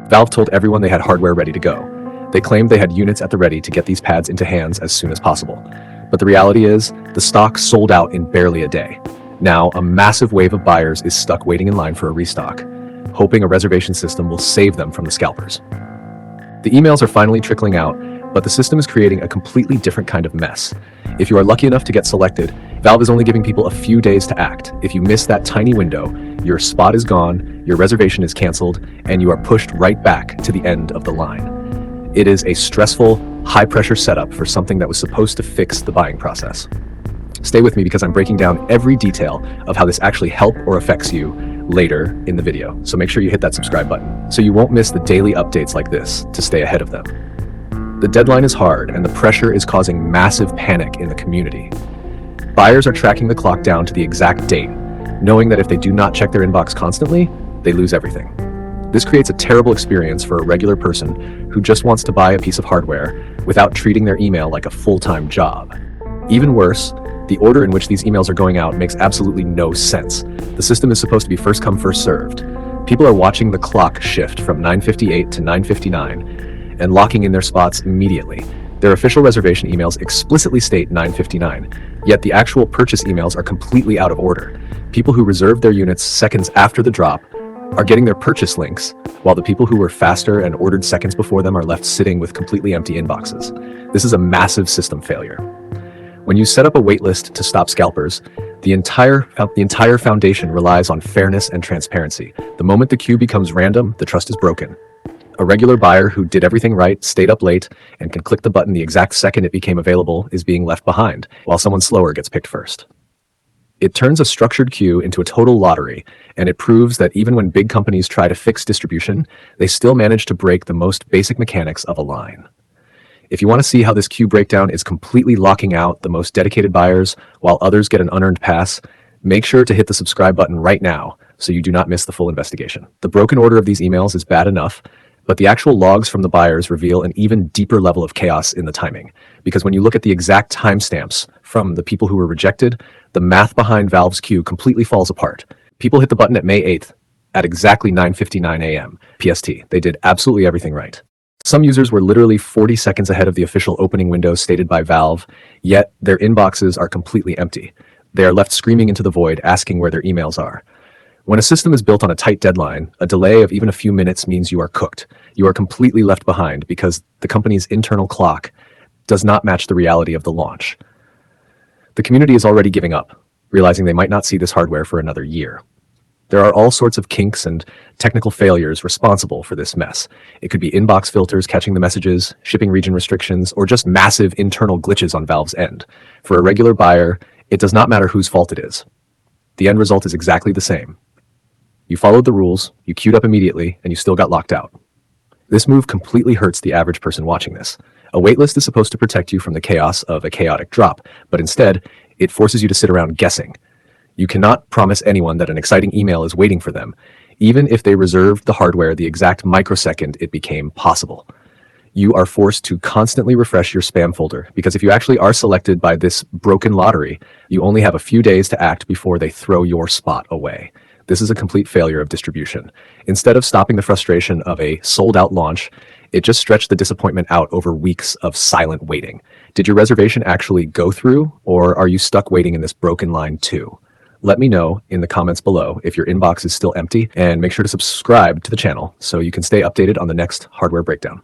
Valve told everyone they had hardware ready to go. They claimed they had units at the ready to get these pads into hands as soon as possible. But the reality is, the stock sold out in barely a day. Now, a massive wave of buyers is stuck waiting in line for a restock, hoping a reservation system will save them from the scalpers. The emails are finally trickling out, but the system is creating a completely different kind of mess. If you are lucky enough to get selected, Valve is only giving people a few days to act. If you miss that tiny window, your spot is gone, your reservation is canceled, and you are pushed right back to the end of the line. It is a stressful, high-pressure setup for something that was supposed to fix the buying process. Stay with me because I'm breaking down every detail of how this actually helps or affects you later in the video. So make sure you hit that subscribe button so you won't miss the daily updates like this to stay ahead of them. The deadline is hard and the pressure is causing massive panic in the community. Buyers are tracking the clock down to the exact date, knowing that if they do not check their inbox constantly, they lose everything. This creates a terrible experience for a regular person who just wants to buy a piece of hardware without treating their email like a full-time job. Even worse, the order in which these emails are going out makes absolutely no sense. The system is supposed to be first come, first served. People are watching the clock shift from 9:58 to 9:59 and locking in their spots immediately. Their official reservation emails explicitly state 9:59, yet the actual purchase emails are completely out of order. People who reserved their units seconds after the drop are getting their purchase links, while the people who were faster and ordered seconds before them are left sitting with completely empty inboxes. This is a massive system failure. When you set up a waitlist to stop scalpers, the entire foundation relies on fairness and transparency. The moment the queue becomes random, the trust is broken. A regular buyer who did everything right, stayed up late, and can click the button the exact second it became available is being left behind, while someone slower gets picked first. It turns a structured queue into a total lottery, and it proves that even when big companies try to fix distribution, they still manage to break the most basic mechanics of a line. If you want to see how this queue breakdown is completely locking out the most dedicated buyers while others get an unearned pass, make sure to hit the subscribe button right now so you do not miss the full investigation. The broken order of these emails is bad enough, but the actual logs from the buyers reveal an even deeper level of chaos in the timing. Because when you look at the exact timestamps from the people who were rejected, the math behind Valve's queue completely falls apart. People hit the button at May 8th at exactly 9:59 a.m. PST. They did absolutely everything right. Some users were literally 40 seconds ahead of the official opening window stated by Valve, yet their inboxes are completely empty. They are left screaming into the void, asking where their emails are. When a system is built on a tight deadline, a delay of even a few minutes means you are cooked. You are completely left behind because the company's internal clock does not match the reality of the launch. The community is already giving up, realizing they might not see this hardware for another year. There are all sorts of kinks and technical failures responsible for this mess. It could be inbox filters catching the messages, shipping region restrictions, or just massive internal glitches on Valve's end. For a regular buyer, it does not matter whose fault it is. The end result is exactly the same. You followed the rules, you queued up immediately, and you still got locked out. This move completely hurts the average person watching this. A waitlist is supposed to protect you from the chaos of a chaotic drop, but instead, it forces you to sit around guessing. You cannot promise anyone that an exciting email is waiting for them, even if they reserved the hardware the exact microsecond it became possible. You are forced to constantly refresh your spam folder, because if you actually are selected by this broken lottery, you only have a few days to act before they throw your spot away. This is a complete failure of distribution. Instead of stopping the frustration of a sold-out launch, it just stretched the disappointment out over weeks of silent waiting. Did your reservation actually go through, or are you stuck waiting in this broken line too? Let me know in the comments below if your inbox is still empty, and make sure to subscribe to the channel so you can stay updated on the next hardware breakdown.